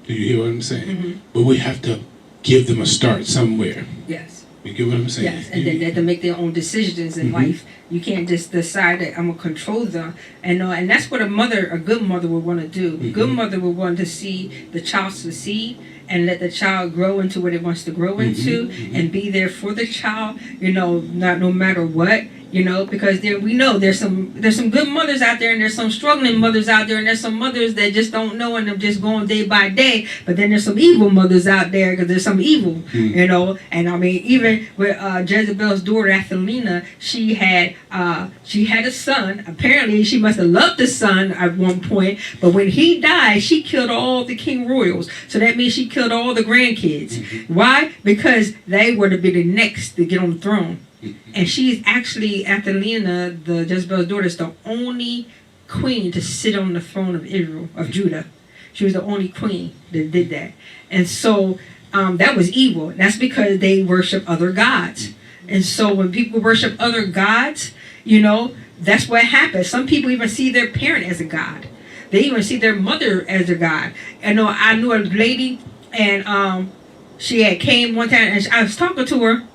Do you hear what I'm saying? But we have to give them a start somewhere. Yes. You get what I'm saying? Yes, and then they have to make their own decisions in life. You can't just decide that I'm gonna control them, and that's what a good mother would want to do. A good mother would want to see the child succeed and let the child grow into what it wants to grow into, and be there for the child. Not no matter what. Because we know there's some good mothers out there, and there's some struggling mothers out there, and there's some mothers that just don't know and they're just going day by day. But then there's some evil mothers out there, because there's some evil, And I mean, even with Jezebel's daughter Athelina, she had a son. Apparently, she must have loved the son at one point. But when he died, she killed all the king royals. So that means she killed all the grandkids. Why? Because they were to be the next to get on the throne. And she's actually, Athelina, the Jezebel's daughter, is the only queen to sit on the throne of Israel, of Judah. She was the only queen that did that. And so that was evil. That's because they worship other gods. And so when people worship other gods, that's what happens. Some people even see their parent as a god. They even see their mother as a god. I knew a lady, and she had came one time, and I was talking to her,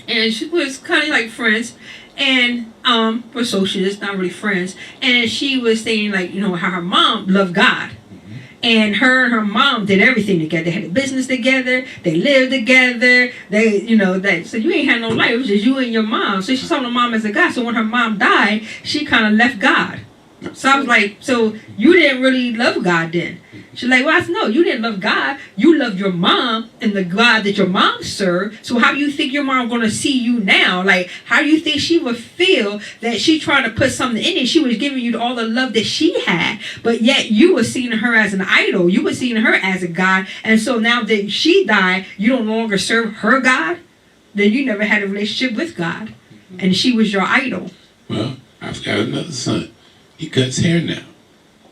and she was kind of like friends, and we're socialists, not really friends. And she was saying how her mom loved God, and her mom did everything together. They had a business together. They lived together. So you ain't had no life. It was just you and your mom. So she saw her mom as a God. So when her mom died, she kind of left God. So I was like, so you didn't really love God then? She's like, well, no, you didn't love God. You loved your mom and the God that your mom served. So how do you think your mom going to see you now? Like, how do you think she would feel that she trying to put something in it? She was giving you all the love that she had, but yet you were seeing her as an idol. You were seeing her as a God. And so now that she died, you don't no longer serve her God. Then you never had a relationship with God. And she was your idol. Well, I've got another son. He cuts hair now.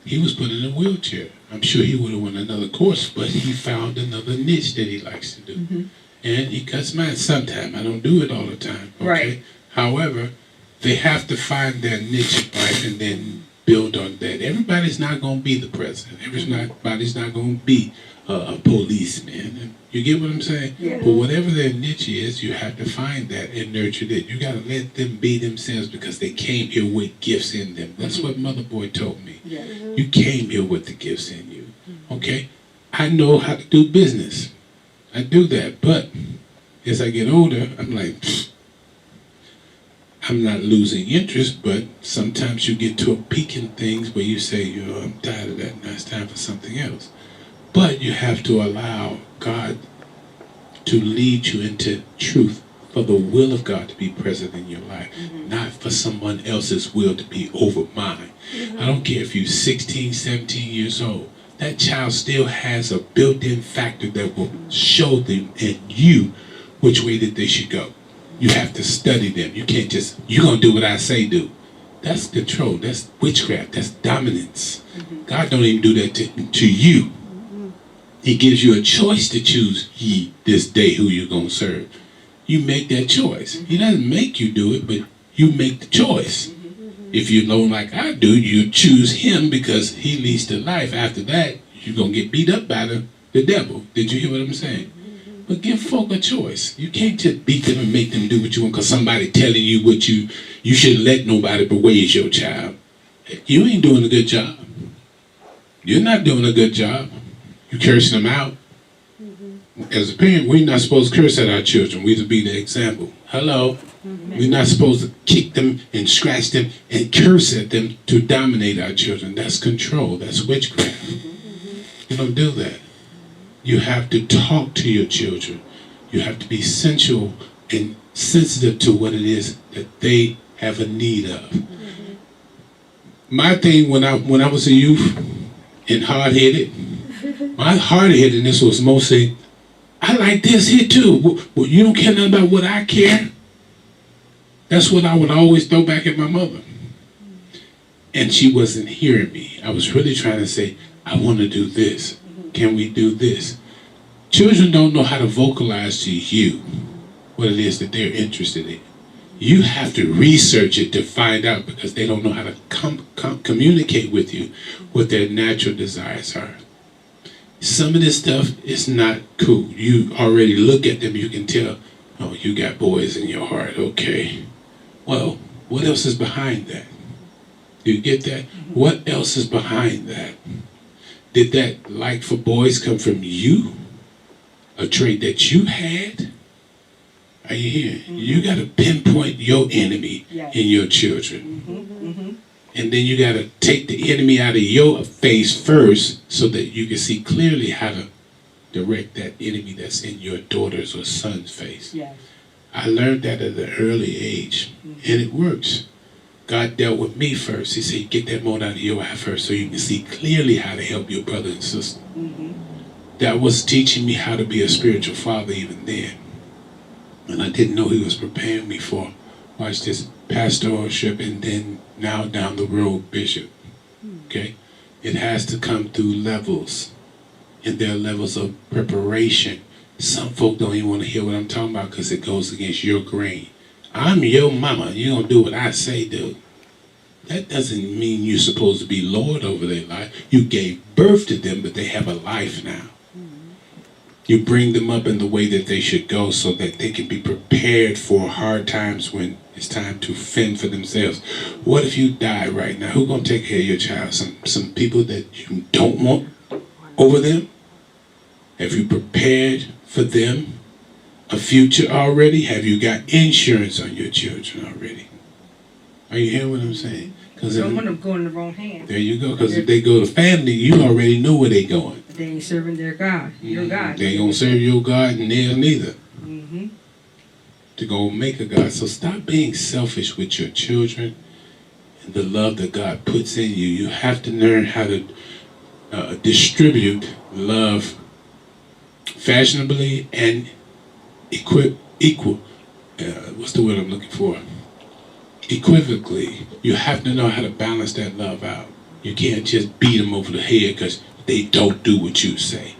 He was put in a wheelchair. I'm sure he would have won another course, but he found another niche that he likes to do. And he cuts mine sometime. I don't do it all the time. Okay? Right. However, they have to find their niche in life and then build on that. Everybody's not going to be the president. Everybody's not going to be a policeman. You get what I'm saying? Yeah. But whatever their niche is, you have to find that and nurture it. You got to let them be themselves, because they came here with gifts in them. That's what Mother Boy told me. Yeah. You came here with the gifts in you. Okay? I know how to do business. I do that. But as I get older, I'm like, I'm not losing interest, but sometimes you get to a peak in things where you say, I'm tired of that, now it's time for something else. But you have to allow God to lead you into truth, for the will of God to be present in your life, not for someone else's will to be over mine. I don't care if you're 16, 17 years old. That child still has a built-in factor that will show them and you which way that they should go. You have to study them. You can't just, you're going to do what I say do. That's control. That's witchcraft. That's dominance. God don't even do that to you. He gives you a choice to choose ye this day who you're going to serve. You make that choice. He doesn't make you do it, but you make the choice. If you know like I do, you choose him because he leads to life. After that, you're going to get beat up by the devil. Did you hear what I'm saying? But give folk a choice. You can't just beat them and make them do what you want because somebody telling you what you shouldn't let nobody but raise your child. You ain't doing a good job. You're not doing a good job. You cursing them out. As a parent, we're not supposed to curse at our children. We're to be the example. Hello. We're not supposed to kick them and scratch them and curse at them to dominate our children. That's control. That's witchcraft. You don't do that. You have to talk to your children. You have to be sensual and sensitive to what it is that they have a need of. My thing when I was a youth and hard-headed, my hard-headedness was mostly, I like this here too. Well, you don't care nothing about what I care. That's what I would always throw back at my mother. And she wasn't hearing me. I was really trying to say, I want to do this. Can we do this? Children don't know how to vocalize to you. what it is that they're interested in. You have to research it to find out, because they don't know how to communicate with you what their natural desires are. Some of this stuff is not cool. You already look at them, you can tell, oh, you got boys in your heart, okay. Well, what else is behind that? Do you get that? What else is behind that? Did that like for boys come from you? A trait that you had? Are you hearing? You got to pinpoint your enemy in your children. And then you got to take the enemy out of your face first, so that you can see clearly how to direct that enemy that's in your daughter's or son's face. I learned that at an early age, and it works. God dealt with me first. He said, get that mote out of your eye first, so you can see clearly how to help your brother and sister. That was teaching me how to be a spiritual father even then. And I didn't know he was preparing me for, watch this, pastorship, and then now down the road, bishop. Okay? It has to come through levels. And there are levels of preparation. Some folk don't even want to hear what I'm talking about, because it goes against your grain. I'm your mama. You're going to do what I say do. That doesn't mean you're supposed to be Lord over their life. You gave birth to them, but they have a life now. You bring them up in the way that they should go, so that they can be prepared for hard times when it's time to fend for themselves. What if you die right now? Who's going to take care of your child? Some people that you don't want over them? Have you prepared for them a future already? Have you got insurance on your children already? Are you hearing what I'm saying? Don't want them going in the wrong hands. There you go. Because if they go to family, you already know where they're going. They ain't serving their God, your God. They ain't going to serve your God, and they'll neither. To go make a God. So stop being selfish with your children and the love that God puts in you. You have to learn how to distribute love fashionably and equal. What's the word I'm looking for? Equivocally. You have to know how to balance that love out. You can't just beat them over the head because they don't do what you say.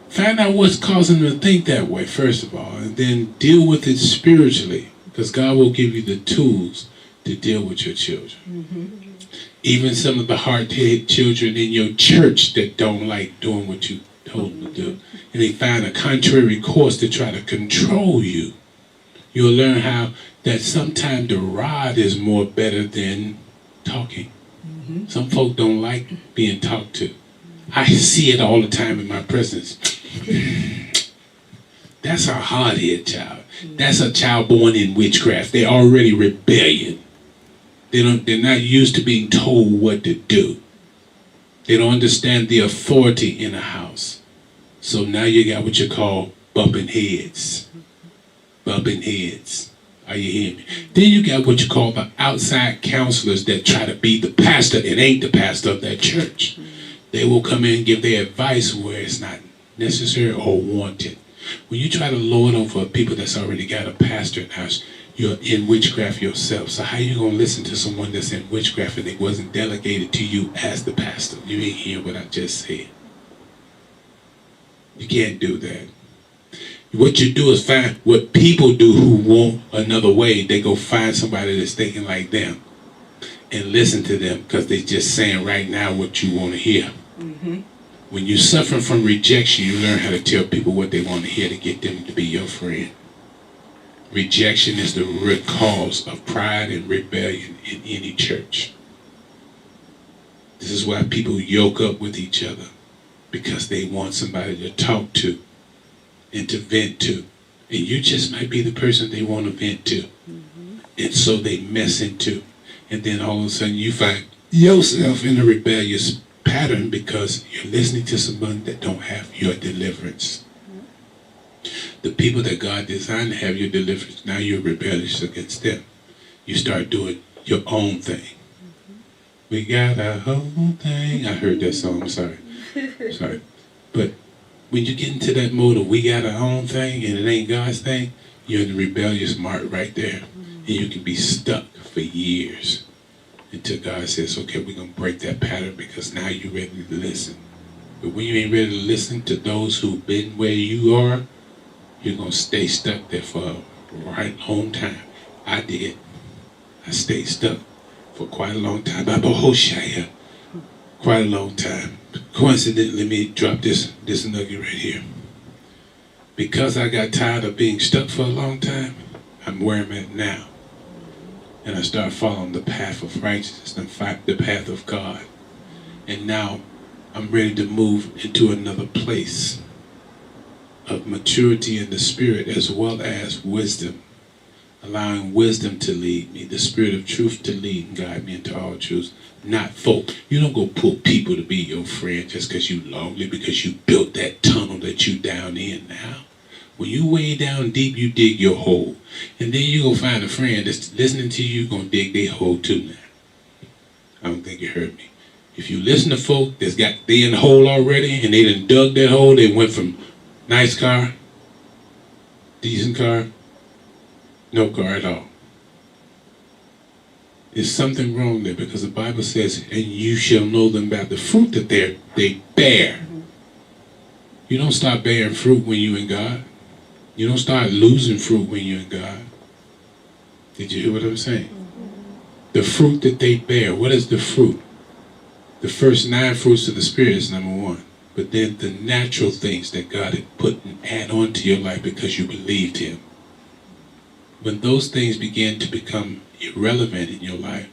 Find out what's causing them to think that way, first of all, and then deal with it spiritually, because God will give you the tools to deal with your children. Even some of the hard-headed children in your church that don't like doing what you told them to do, and they find a contrary course to try to control you. You'll learn how that sometimes the rod is more better than talking. Some folk don't like being talked to. I see it all the time in my presence. That's a hard-headed child. That's a child born in witchcraft. They're already rebellion. They're not used to being told what to do. They don't understand the authority in a house. So now you got what you call bumping heads. Bumping heads. Are you hearing me? Then you got what you call the outside counselors that try to be the pastor and ain't the pastor of that church. They will come in and give their advice where it's not necessary or wanted. When you try to lord over people that's already got a pastor in the house, you're in witchcraft yourself. So how you going to listen to someone that's in witchcraft and it wasn't delegated to you as the pastor? You ain't hear what I just said. You can't do that. What you do is find what people do who want another way. They go find somebody that's thinking like them and listen to them, because they're just saying right now what you want to hear. When you suffer from rejection, you learn how to tell people what they want to hear to get them to be your friend. Rejection is the root cause of pride and rebellion in any church. This is why people yoke up with each other, because they want somebody to talk to and to vent to. And you just might be the person they want to vent to. And so they mess into. And then all of a sudden you find yourself in a rebellious pattern because you're listening to someone that don't have your deliverance. The people that God designed to have your deliverance, now you're rebellious against them. You start doing your own thing. We got our own thing. I heard that song, I'm sorry. Sorry. But when you get into that mode of we got our own thing and it ain't God's thing, you're in the rebellious mark right there. And you can be stuck for years until God says, okay, we're going to break that pattern because now you're ready to listen. But when you ain't ready to listen to those who've been where you are, you're going to stay stuck there for right long time. I did. I stayed stuck for quite a long time. Babahoshaya. Quite a long time. Coincidentally, let me drop this nugget right here. Because I got tired of being stuck for a long time, I'm where I'm at now. And I start following the path of righteousness, the path of God. And now I'm ready to move into another place of maturity in the spirit as well as wisdom. Allowing wisdom to lead me, the spirit of truth to lead and guide me into all truths. Not folk. You don't go pull people to be your friend just because you lonely, because you built that tunnel that you down in now. When you way down deep, you dig your hole. And then you go find a friend that's listening to you, gonna dig their hole too now. I don't think you heard me. If you listen to folk that's got they in the hole already and they done dug that hole, they went from nice car, decent car, no car at all. There's something wrong there because the Bible says, and you shall know them by the fruit that they bear. You don't start bearing fruit when you're in God. You don't start losing fruit when you're in God. Did you hear what I'm saying? The fruit that they bear. What is the fruit? The first 9 fruits of the Spirit is number 1. But then the natural things that God had put and add on to your life because you believed Him. When those things begin to become irrelevant in your life,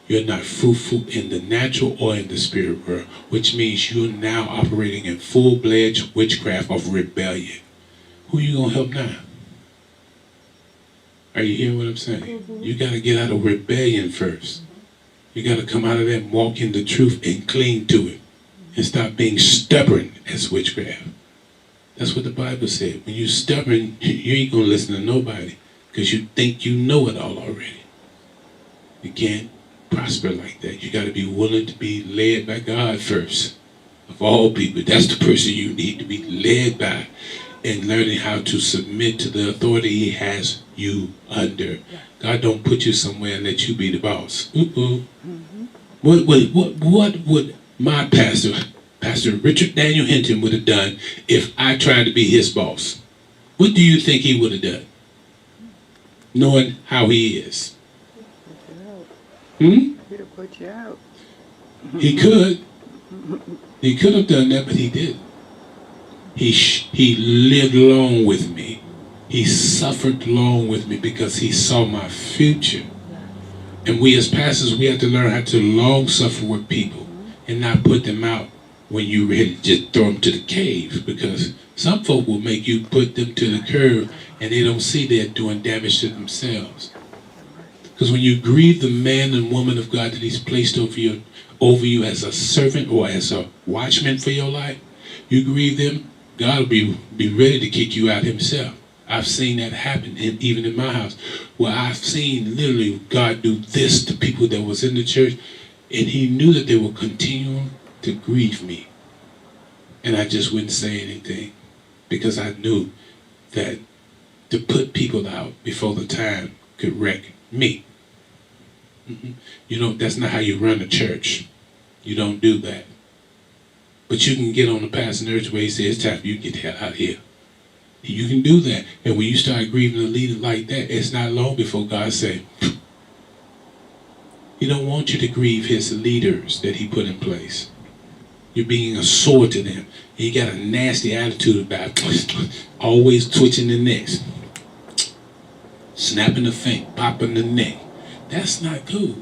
you're not fruitful in the natural or in the spirit world, which means you're now operating in full-fledged witchcraft of rebellion. Who are you going to help now? Are you hearing what I'm saying? Mm-hmm. You got to get out of rebellion first. You got to come out of that and walk in the truth and cling to it. And stop being stubborn as witchcraft. That's what the Bible said. When you're stubborn, you ain't going to listen to nobody because you think you know it all already. You can't prosper like that. You got to be willing to be led by God first. Of all people, that's the person you need to be led by. And learning how to submit to the authority He has you under. God don't put you somewhere and let you be the boss. Mm-hmm. What would my Pastor Richard Daniel Hinton would have done if I tried to be his boss? What do you think he would have done? Knowing how he is. He'd have put you out. He could. He could have done that, but he didn't. He lived long with me. He suffered long with me because he saw my future. And we as pastors, we have to learn how to long suffer with people and not put them out when you're ready to just throw them to the cave. Because some folk will make you put them to the curb and they don't see they're doing damage to themselves. Because when you grieve the man and woman of God that He's placed over you as a servant or as a watchman for your life, you grieve them, God will be ready to kick you out Himself. I've seen that happen even in my house, where I've seen literally God do this to people that was in the church, and He knew that they were continuing to grieve me. And I just wouldn't say anything because I knew that to put people out before the time could wreck me. Mm-hmm. You know, that's not how you run a church. You don't do that. But you can get on the pastor nurse where he says, it's time for you to get the hell out of here. You can do that. And when you start grieving a leader like that, it's not long before God says, He don't want you to grieve His leaders that He put in place. You're being a sword to them. You got a nasty attitude about always twitching the necks, snapping the finger, popping the neck. That's not good.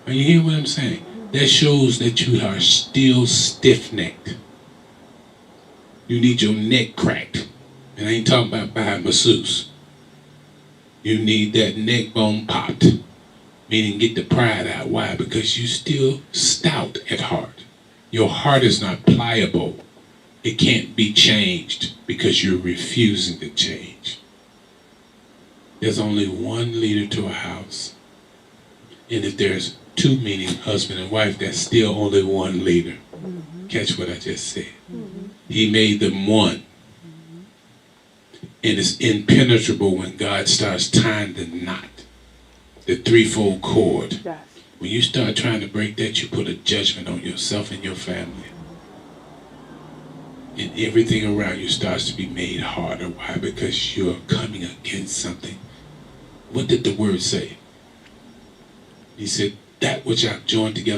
Are you hearing what I'm saying? That shows that you are still stiff-necked. You need your neck cracked. And I ain't talking about by a masseuse. You need that neck bone popped. Meaning get the pride out. Why? Because you still stout at heart. Your heart is not pliable. It can't be changed because you're refusing to change. There's only one leader to a house. And if there's two, meaning husband and wife, that's still only one leader. Mm-hmm. Catch what I just said. Mm-hmm. He made them one. And it's impenetrable when God starts tying the knot, the threefold cord. Yes. When you start trying to break that, you put a judgment on yourself and your family. and everything around you starts to be made harder. Why? Because you're coming against something. What did the word say? He said, that which I've joined together.